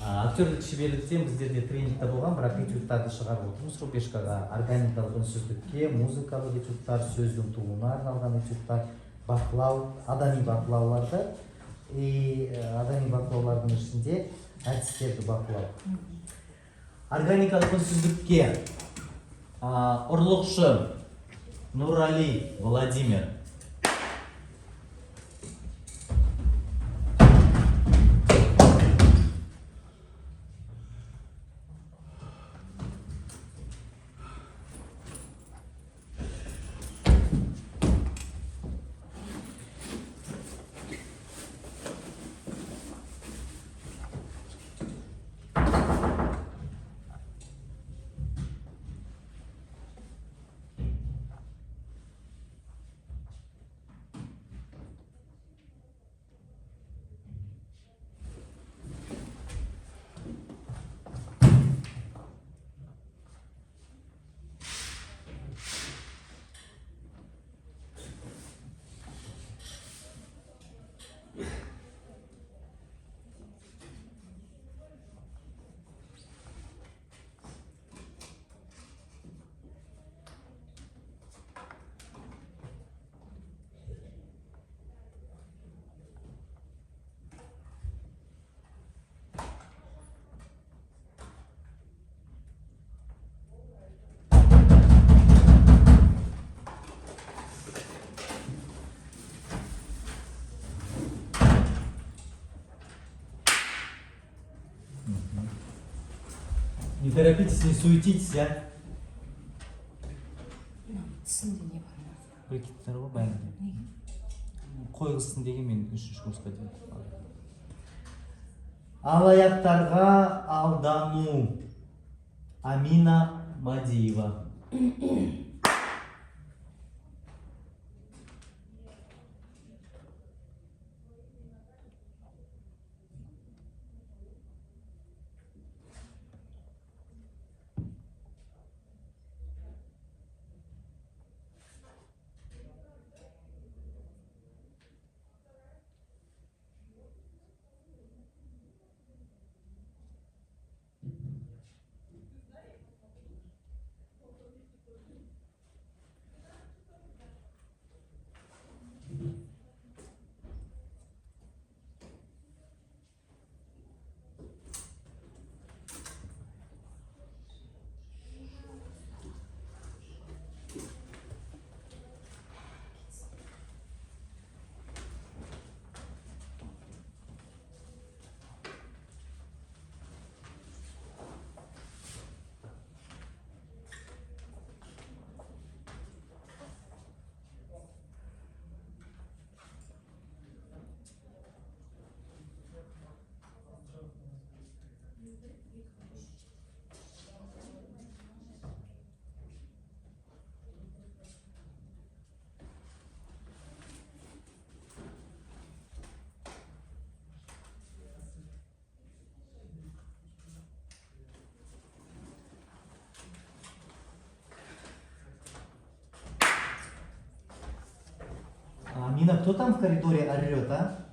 Актерлік шеберліктен біздерде тренингте болған, бірақ этюдтарды шығарып отырмыз рубежкаға. Органикалық үнсіздікке, музыкалық этюдтар, сөздің тууына арналған этюдтар, бақылау, адами бақылауларды, адами бақылаулардың ішінде әдістерді бақылау. Органикалық үнсіздікке ұрлықшы Нурали Владимир. Не торопитесь, не суетитесь, а? Түсінде не бар? Брекеттер ғой бәрінде. Қойғызсын деген мен 3-ші курсқа дейін. Алаяқтарға алдану. Амина Мадиева. Амина, кто там в коридоре орет, а?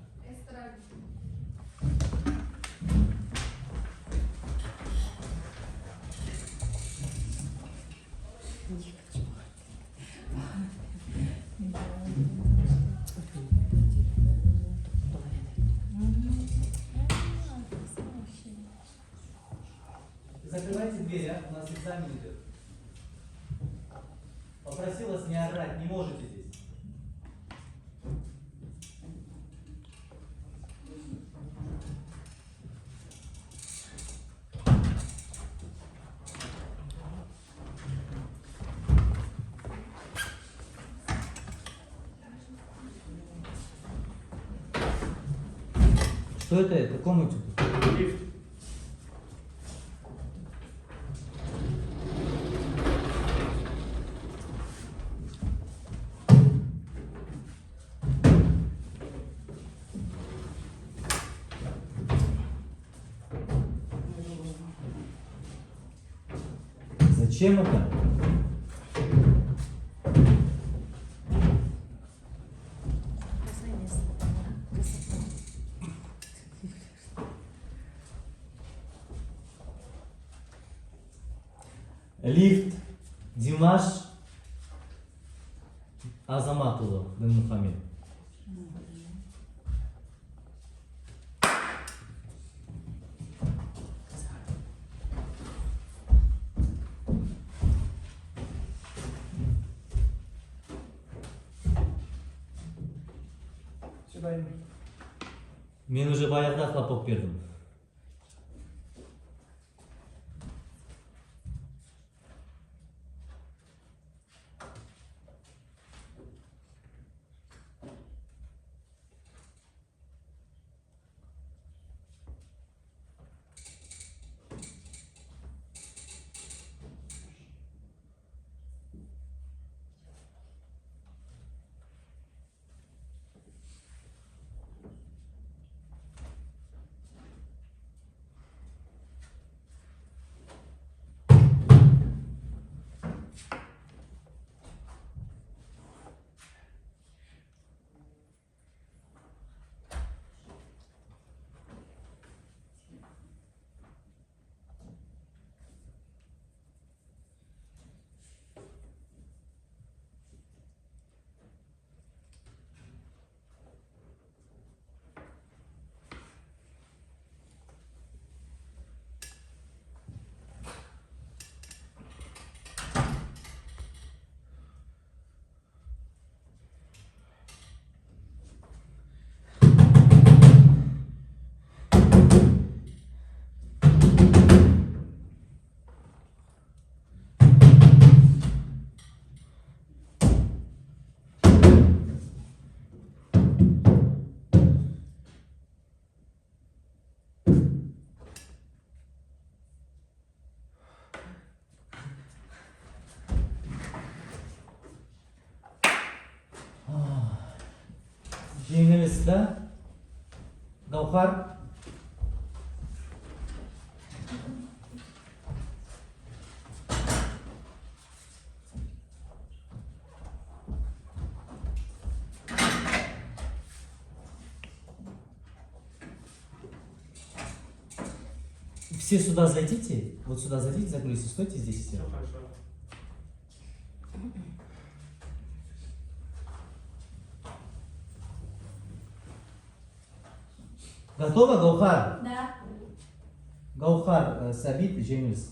Закрывайте дверь, а? У нас экзамен идет. Попросил вас не орать, не можете здесь. Что это? Какому типу? Лифт. Зачем это? Лифт Димаш Азаматұлы Дінмұхамед. Мен уже баяғыда ақтап болып бердім. Жеңіліс да, Гаухар. Все сюда зайдите, вот сюда зайдите, закройте, стойте здесь все. Готово, Гаухар? Да. Гаухар, Сабит, Жеңіліс.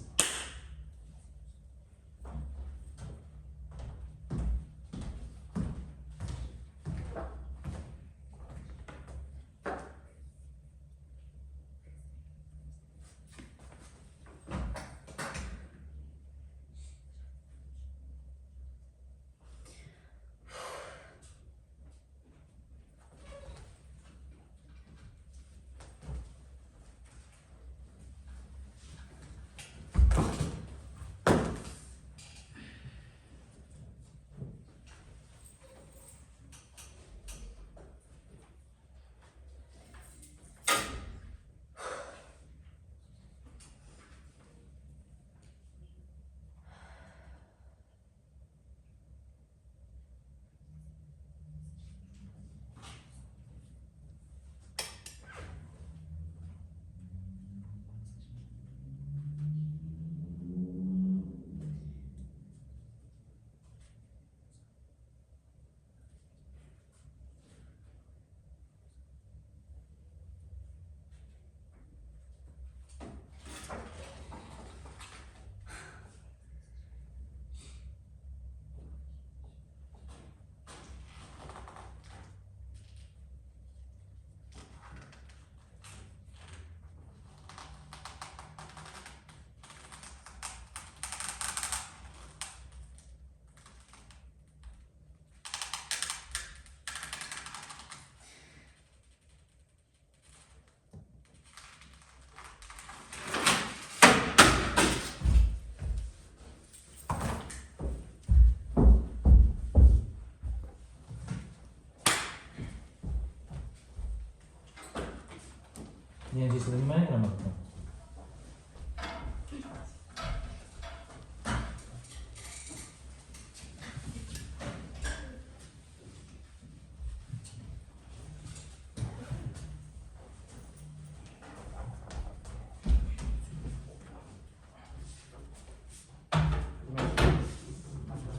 Я здесь занимаю грамотно.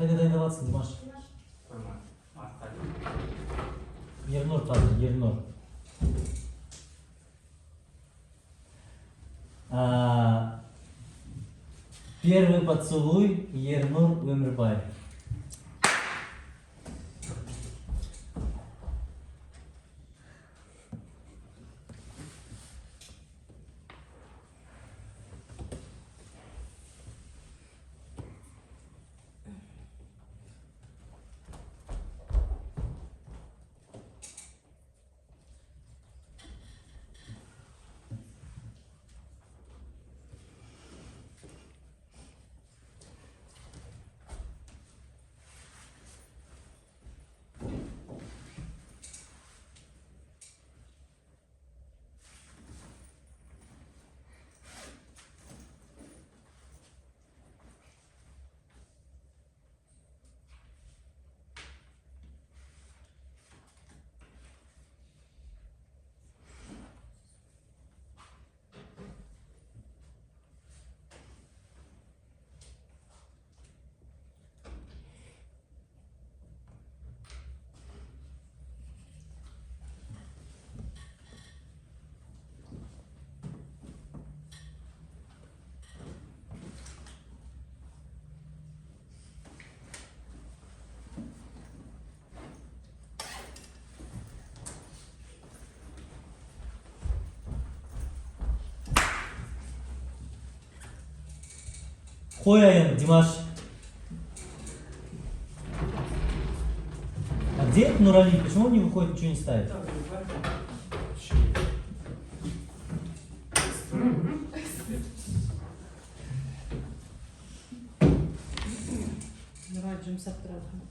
Қайда дайындап жатсың, Димаш? Ернұр қазір, Ернұр. Первый поцелуй Ернур Өмірбай. Қояйын, Димаш. А где Нурали? Почему он не выходит, ничего не ставит? Нұрали жұмсап тұрады.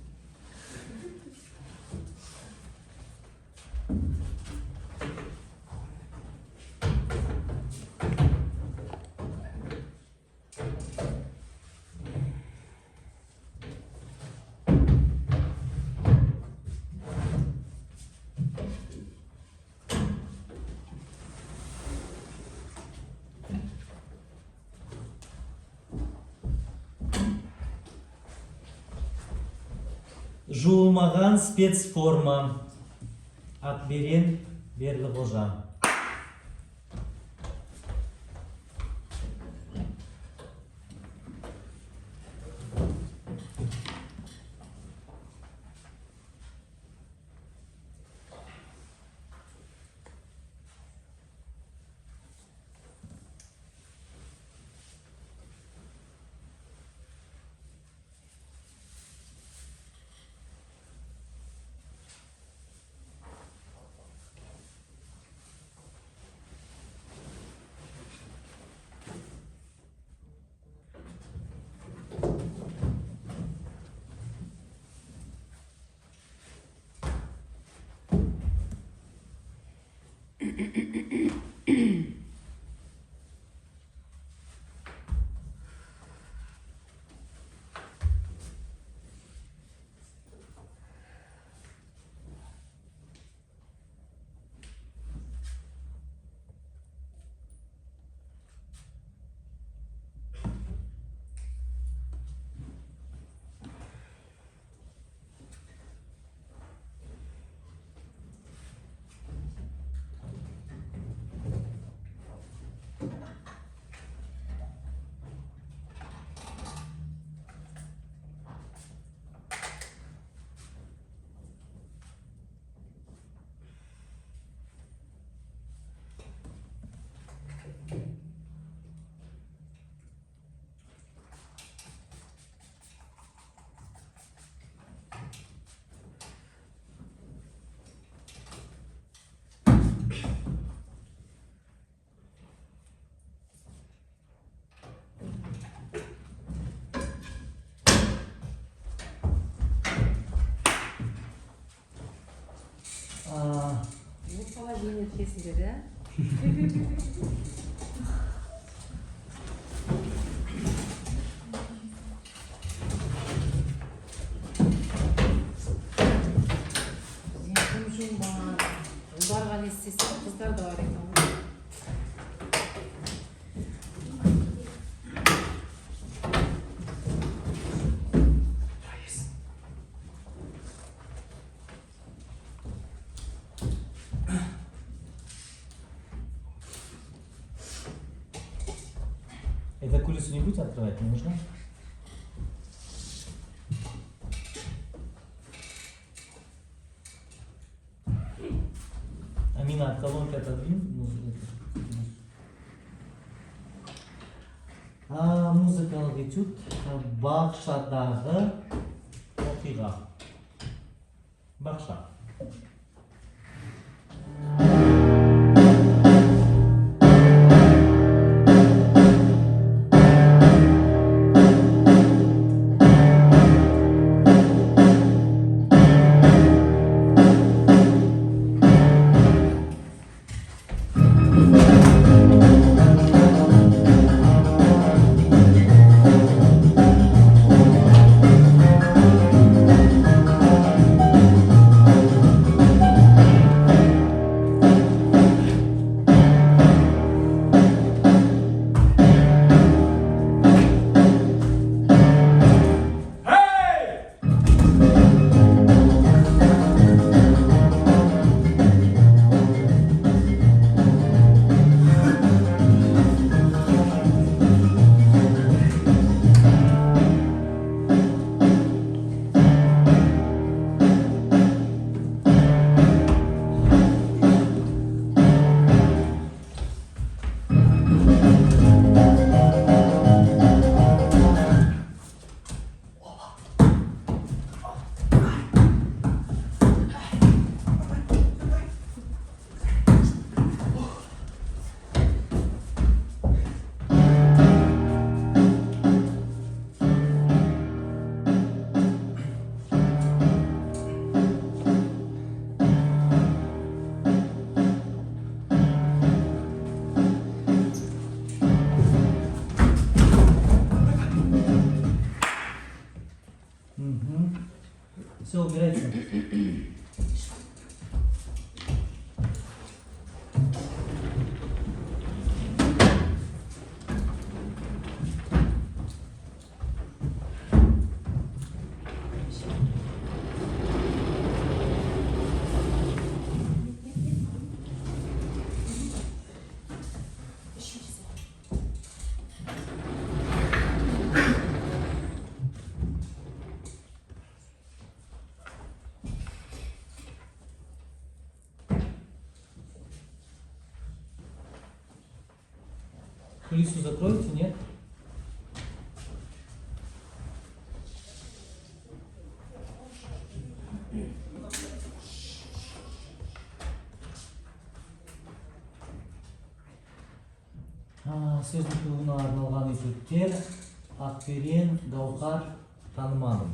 Жуылмаған спецформа. Ақберен Берліғожа. Опаға жеңіл кесіндер, ә? Кім жұмбан? Барған естесен қыздар да бар екен. Это кулису не будете открывать, не нужно? Амина, от колонки отодвинь. Музыкалық этюд Бақшадағы оқиға. Бақша. Все, убирайте. Кулису закроете, нет? Сөздің тууына арналған этюдтер Акберен, Гаухар, Танымадым.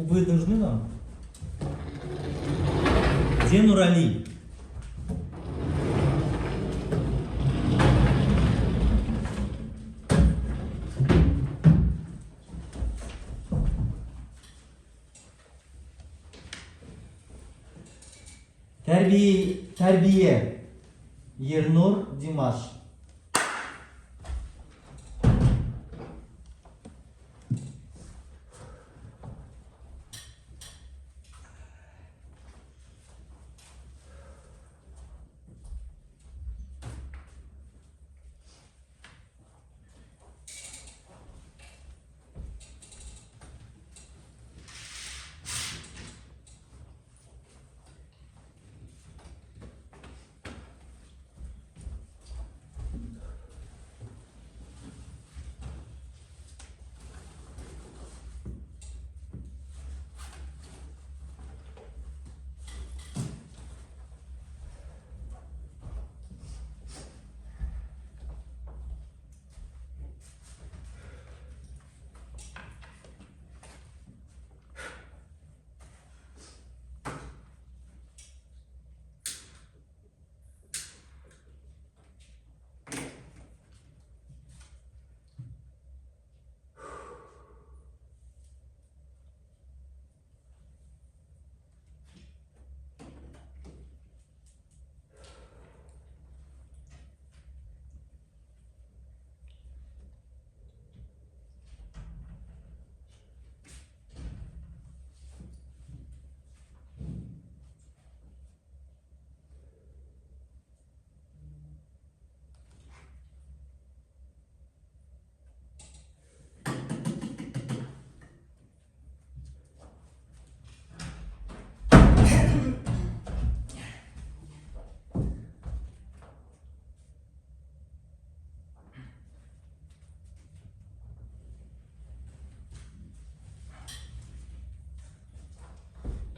Кубы нужны нам? Где Нурали? Terbiye. Yernur Dimash.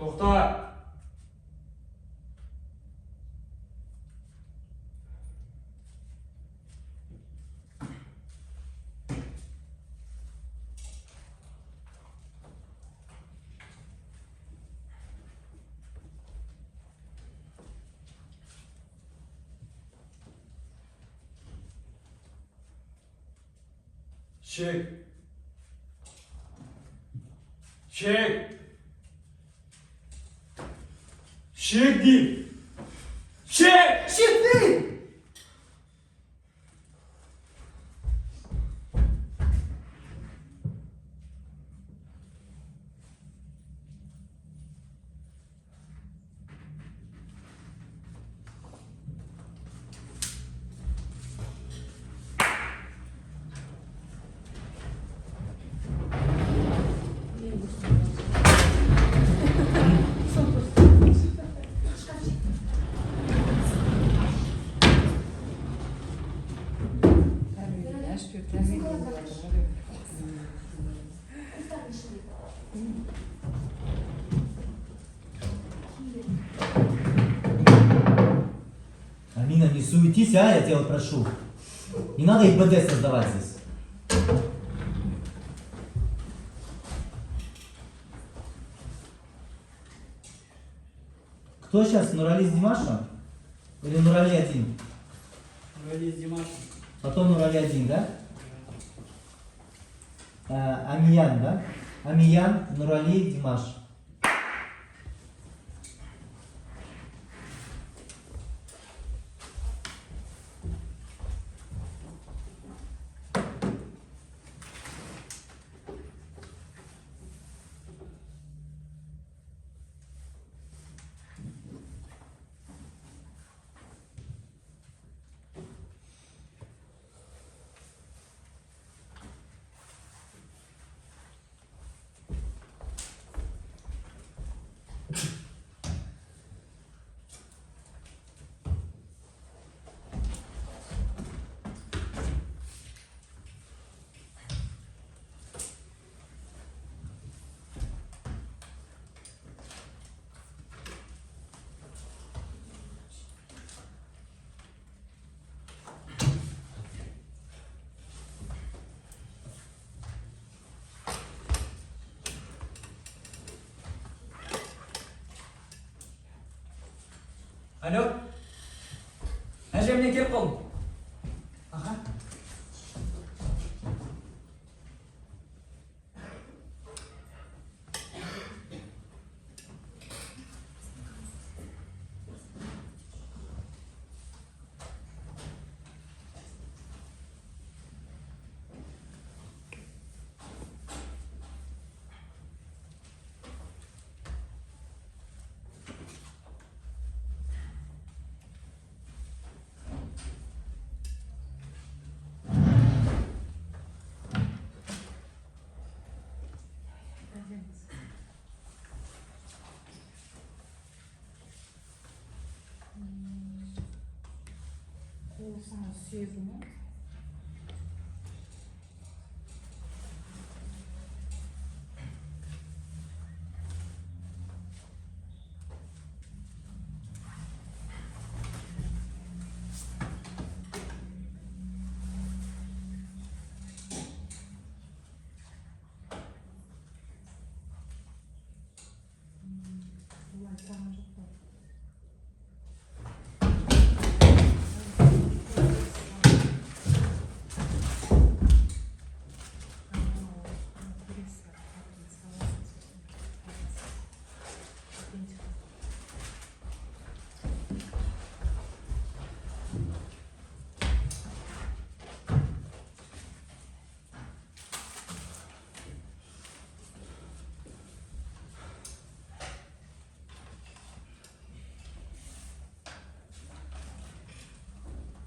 Toxta! Çek! Çek! Çek değil! Çek! Çek değil! Амина, не суетись, а, я тебя вот прошу. Не надо ИПД создавать здесь. Кто сейчас, Нурали с Димашем? Или Нурали один? Нурали с Димашем. Потом Нурали один, да? Амиян, да? Амиян, Нурали, Димаш. Alo. Әжемнен келіп қалдым. Аха. Olsana suyunu.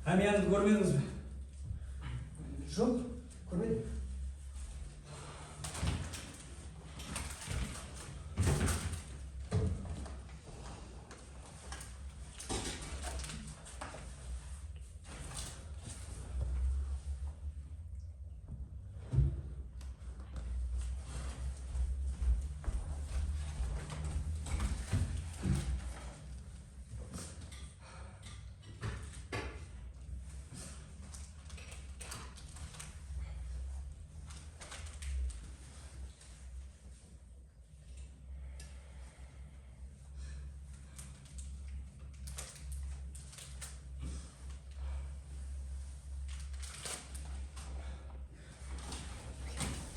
Әмиянды көрмедіңіз бе? Жоқ, көрмедім.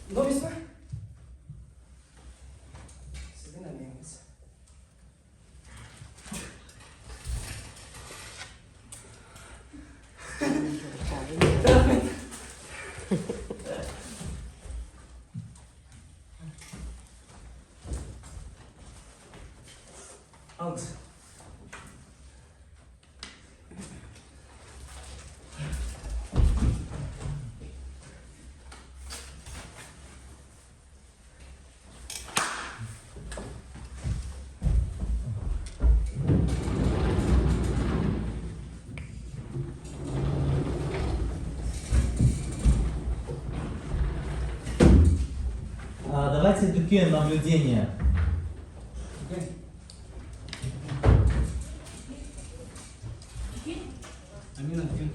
Ұнамайсыз ба? Сіздің әмеңіз. Рахмет. Алыңыз. Давайте дүкен наблюдения. Амина, дүкен.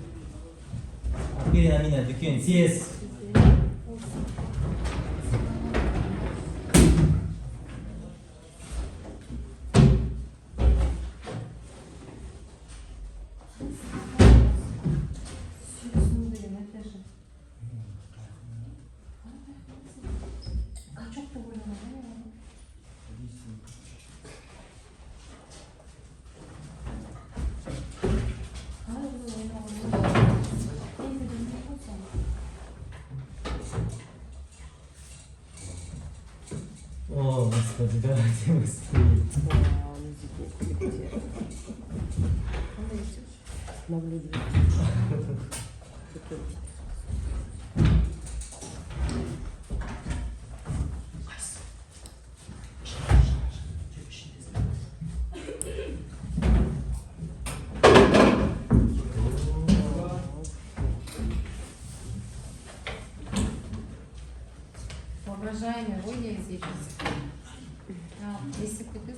Аферин, Амина, дүкен, тез. О, Господи, давайте быстрее. Воображаемый, ой, я здесь. Если бы ты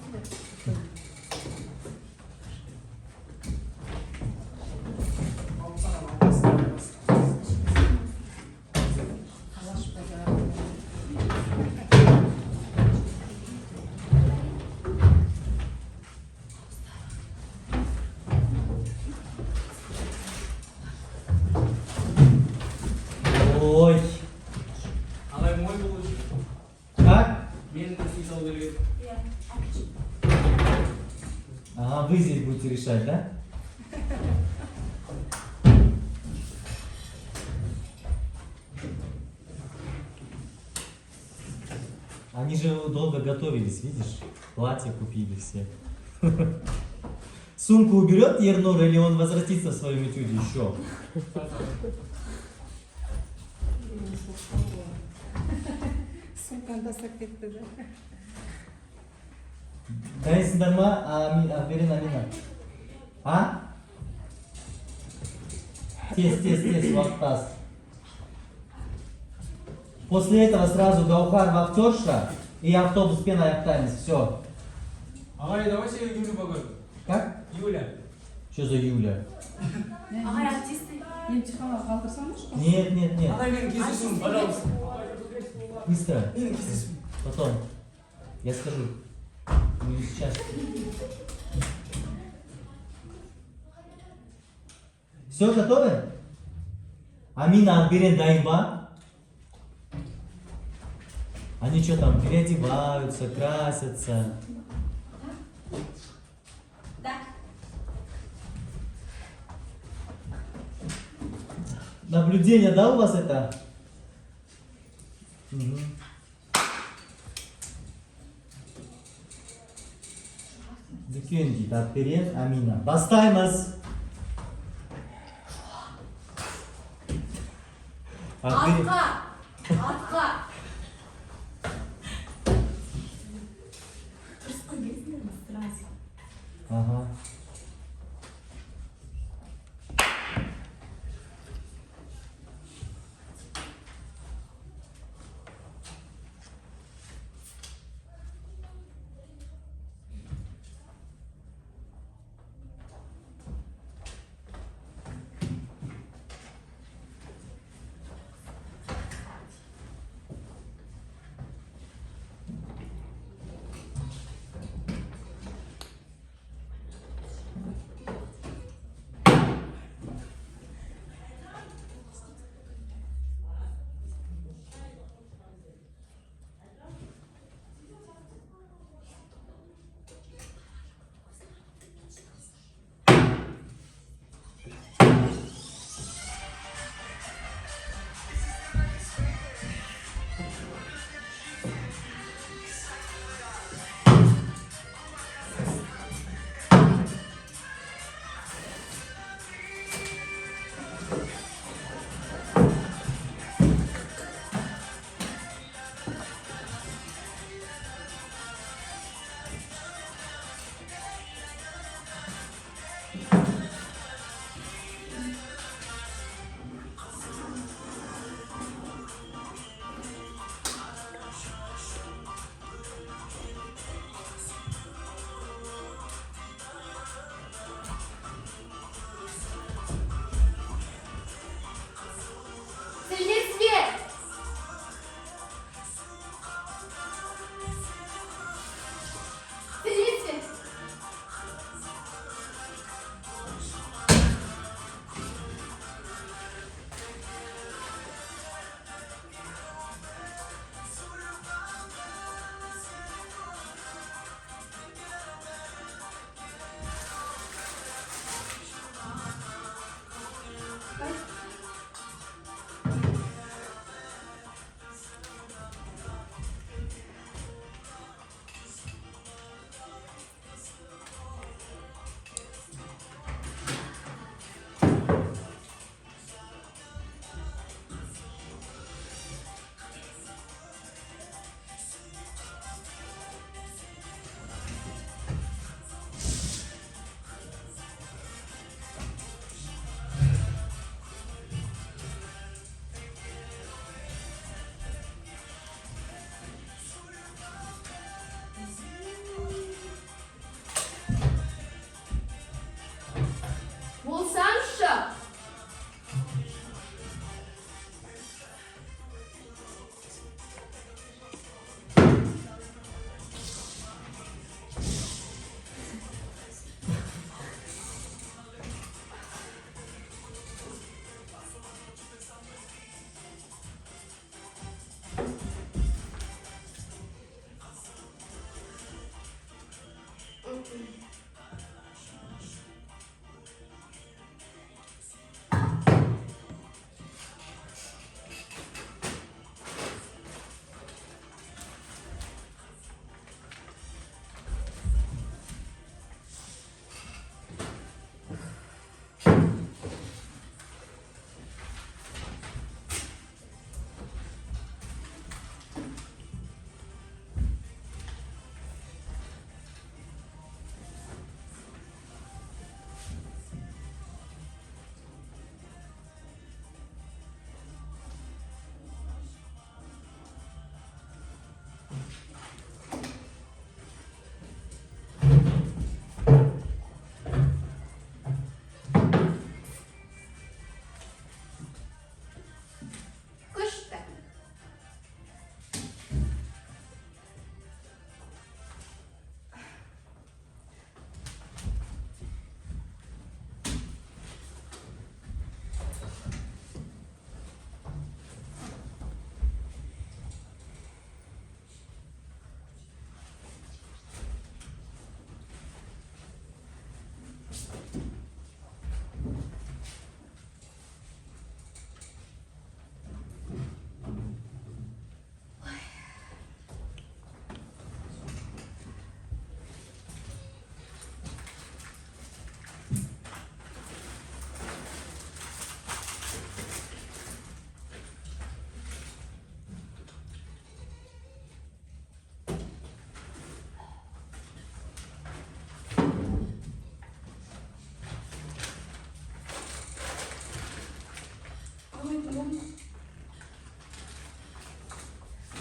Ой. Алай мой получит. Как? Мен сисал берет. Ага, вы здесь будете решать, да? Они же долго готовились, видишь? Платье купили все. Сумку уберет Ернур или он возвратится в своем этюде еще? Сумканы тастап кетти да. Дайсыңдар ма? Берин Амина. А? Тез, уақыт аз. После этого сразу Гаухар в актерша и автобуспен аяқтаймыз. Все. Алай, давай себе Юлю покажем. Как? Юля. Что за Юля? Ағай артисты. Емтиханға қалдырсаңызшы. Нет. Алай, мен кездесуім, пожалуйста. Быстро. Мен кездесуім. Потом. Я скажу. Не сейчас. Все, готовы? Амина, Берен, Дайма. Они что там, переодеваются, красятся. Да. Наблюдение, да, у вас это? Угу. Дүкен дейді, Берен, Амина. Бастаймыз. Атқа. Ага.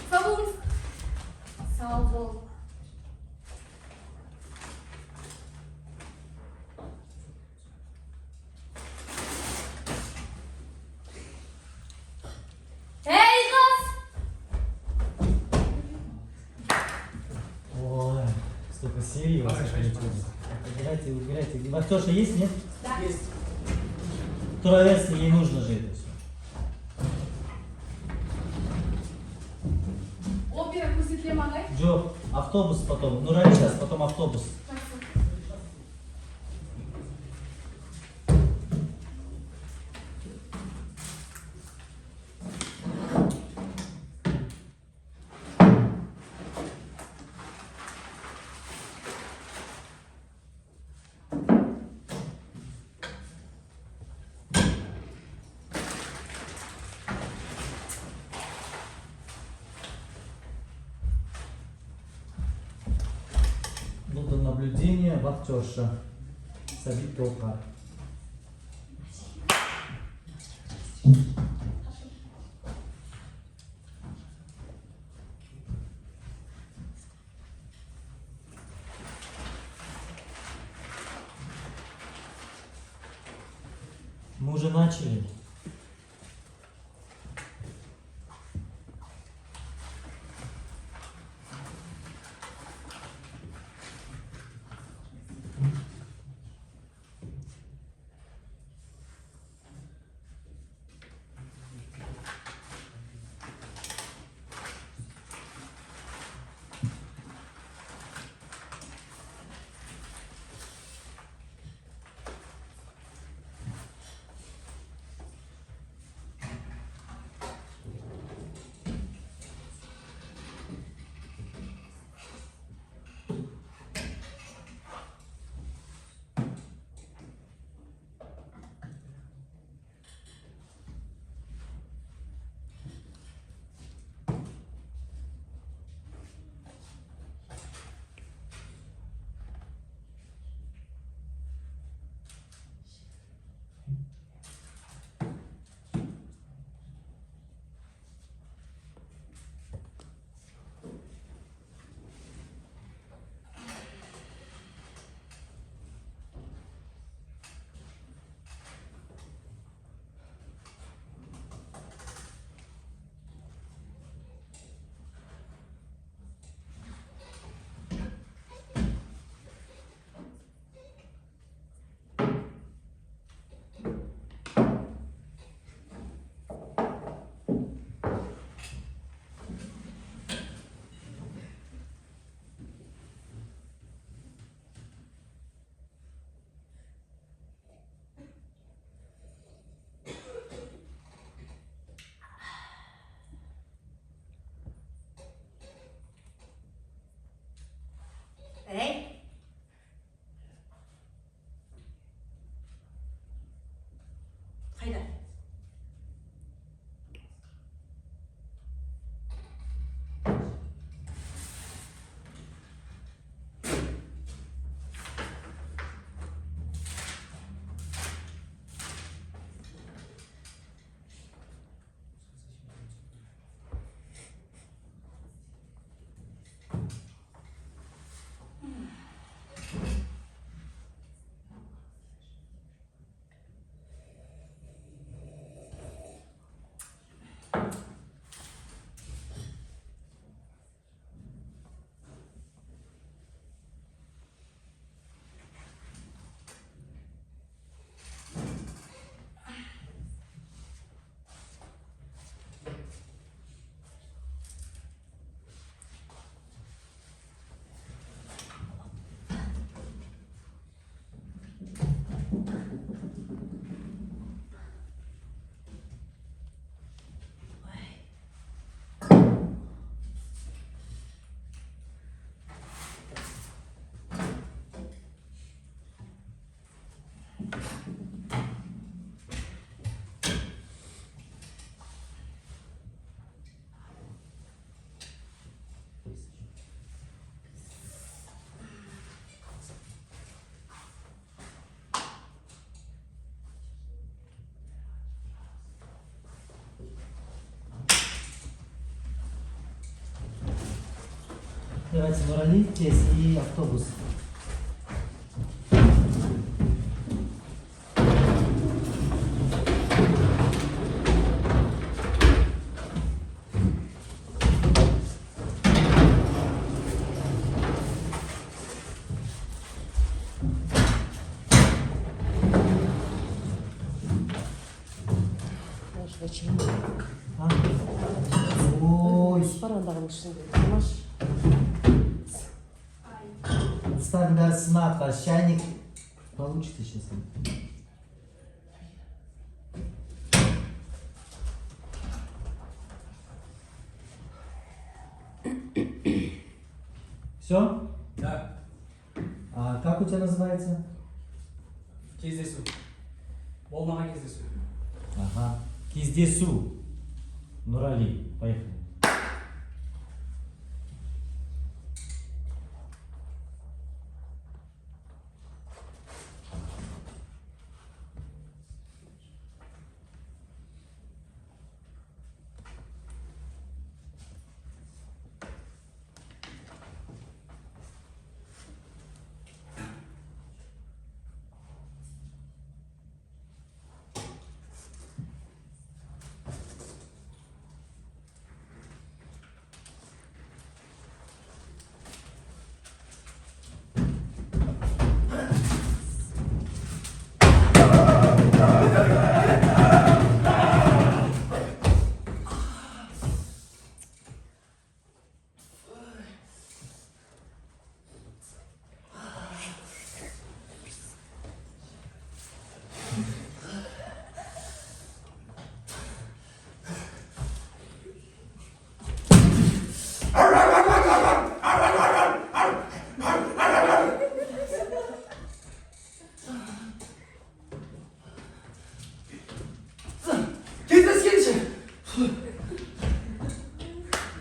Sağ olun. Sağ ol. Эй, кыз! Ой, столько серий. Убирайте. Вахтерша есть, нет? Да. Есть. Вторая версия, ей нужно же это все. Опера көрсетіле ма ағай? Джо, автобус потом. Ну, Ралитас, потом автобус. Было наблюдение, вахтерша. Сабит Токар. Мы уже начали. Давайте Нурали, здесь и автобус. Может, очень. А? Ой, Парандағын ішінде. Димаш. ставим сматра, чайник. Получится сейчас. Все? Да. А как у тебя называется? Кездесу. Болмаған кездесу. Ага. Киздесу. Нурали. Поехали.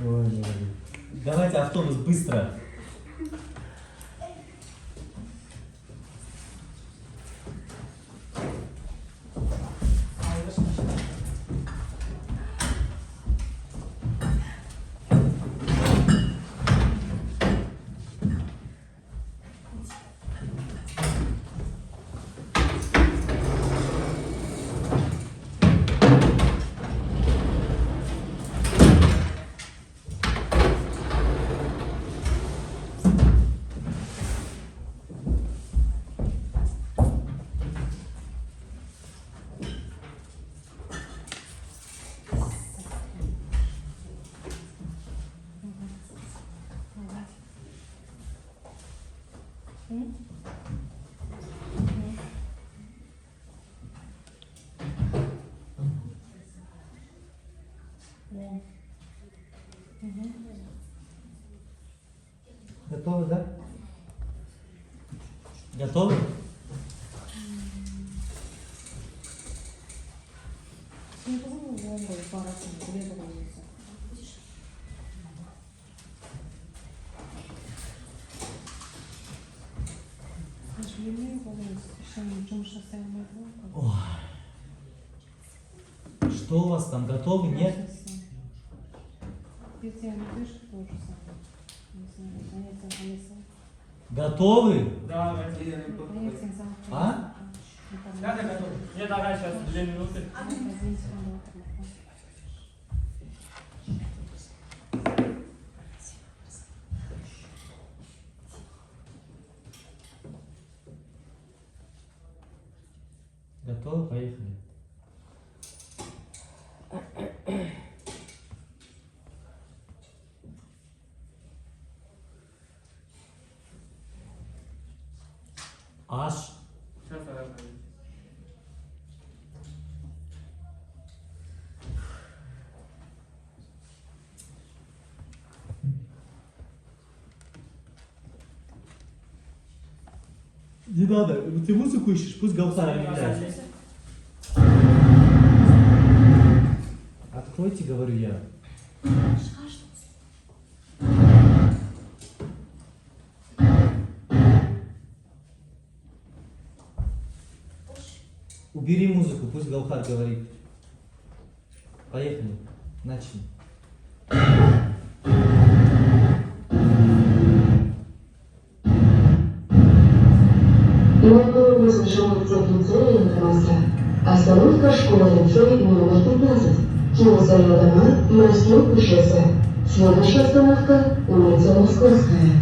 Ой. Давайте автобус быстро. Готовы, да? Готовы? Ой. Что у вас там, готовы? Нет? Готовы? Да, А? да, готов. Нет, ага, сейчас 2 минуты. Готовы? Поехали. Аш. Сейчас, ага. Не надо, ты музыку ищешь, пусть Гаухар играет. Откройте, говорю я. Убери музыку, пусть Гаухар говорит. Поехали. Начали. Новое возвышение теплицея информация. Остановка школа-лицей номер 15. Киосовые дома, морские путешествия. Следующая остановка – улица Московская.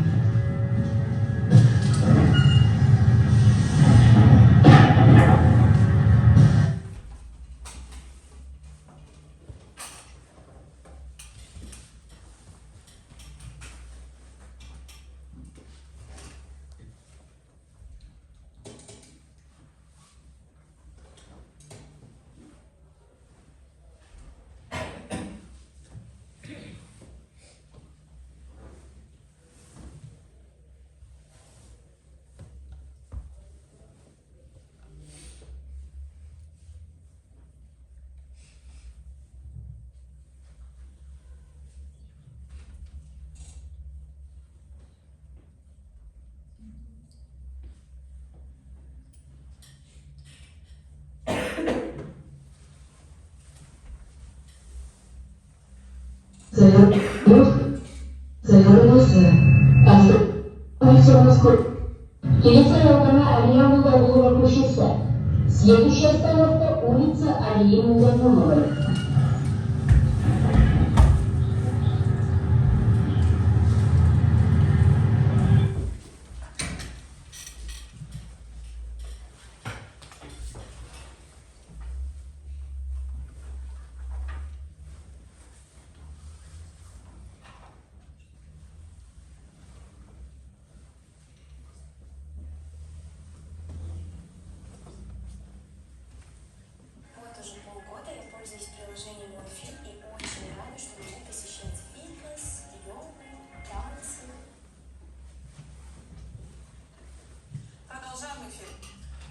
Завернулся. Улица Москвы. Улица Ялгана, Алия Муллабулова, Кушиса. Следующая остановка – улица Алии Муллабуловой. Вот уже полгода я пользуюсь приложением MyFit и очень рада, что могу посещать фитнес, йогу, танцы. Продолжаем эфир.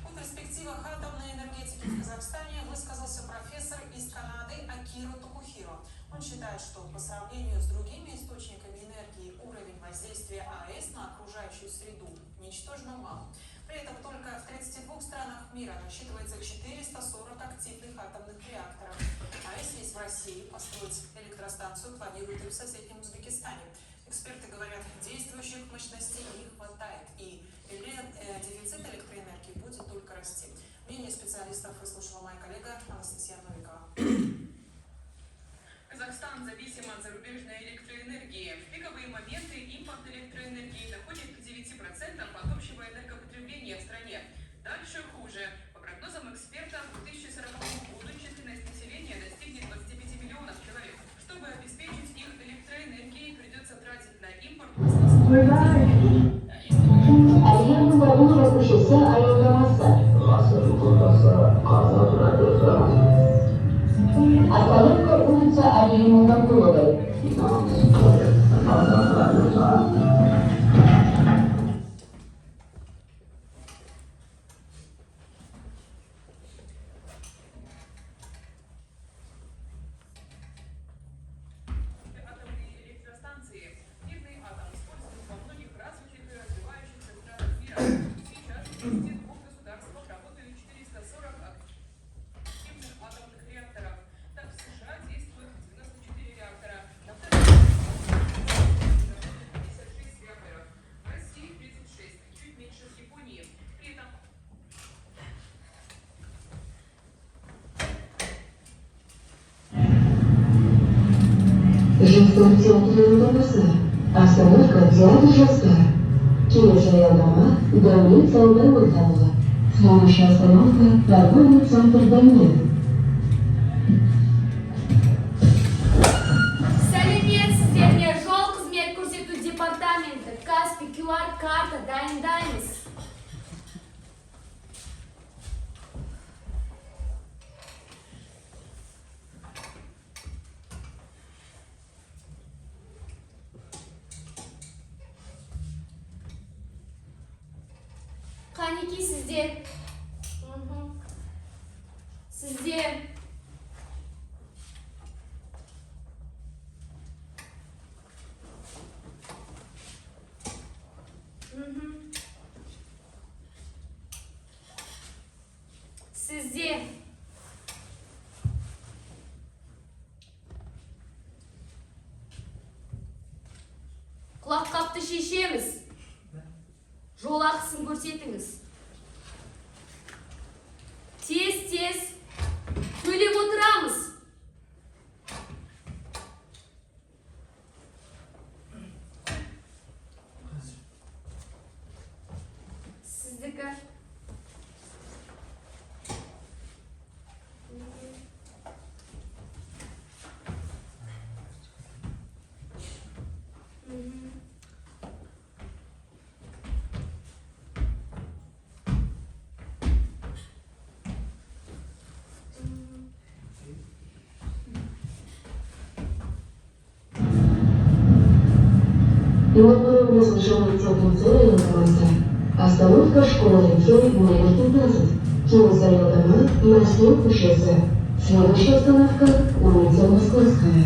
О перспективах атомной энергетики в Казахстане высказался профессор из Канады Акиро Токухиро. Он считает, что по сравнению с другими источниками энергии уровень воздействия АЭС на окружающую среду ничтожно мал. При этом только в 32 странах мира насчитывается 440 активных атомных реакторов. АЭС есть в России, построить электростанцию планируют и в соседнем Узбекистане. Эксперты говорят, действующих мощностей не хватает, и дефицит электроэнергии будет только расти. Мнение специалистов выслушала моя коллега Анастасия Новикова. Казахстан зависим от зарубежной электроэнергии. В пиковые моменты импорт электроэнергии доходит к 9% от общего энергопотребления в стране. Дальше хуже. По прогнозам экспертов, к 2040 году численность населения достигнет 25 миллионов человек. Чтобы обеспечить их электроэнергией, придется тратить на импорт Алия Муллабулова, Кушиса, Аялдамаса. Остановка улица Алии Муллабуловой. атомные электростанции. Мирный атом используют во многих развитых и развивающихся странах мира. Сейчас в 22 государствах работают 440 активных атомных реакторов. Так, в США действуют 94 реактора, на втором 56 реакторов, в России 36, чуть меньше в Японии. При этом Женского центра Ялдамаса. Остановка Диана-Женская. Киосовые дома, больница Улыбанова. Следующая остановка – торговый центр Донец. Сәлеметсіздер, жол қызмет көрсету департаменті Каспий QR карта дайындаймыз. Қанеки сізде? Сізде? Сізде? Құлаққапты шешеміз. Жол ақысын көрсетіңіз. Инаугурировали разрешение теплицы района. Остановка школа-лицей номер 15. Через район дома Морские Кушесы. Следующая остановка улица Московская.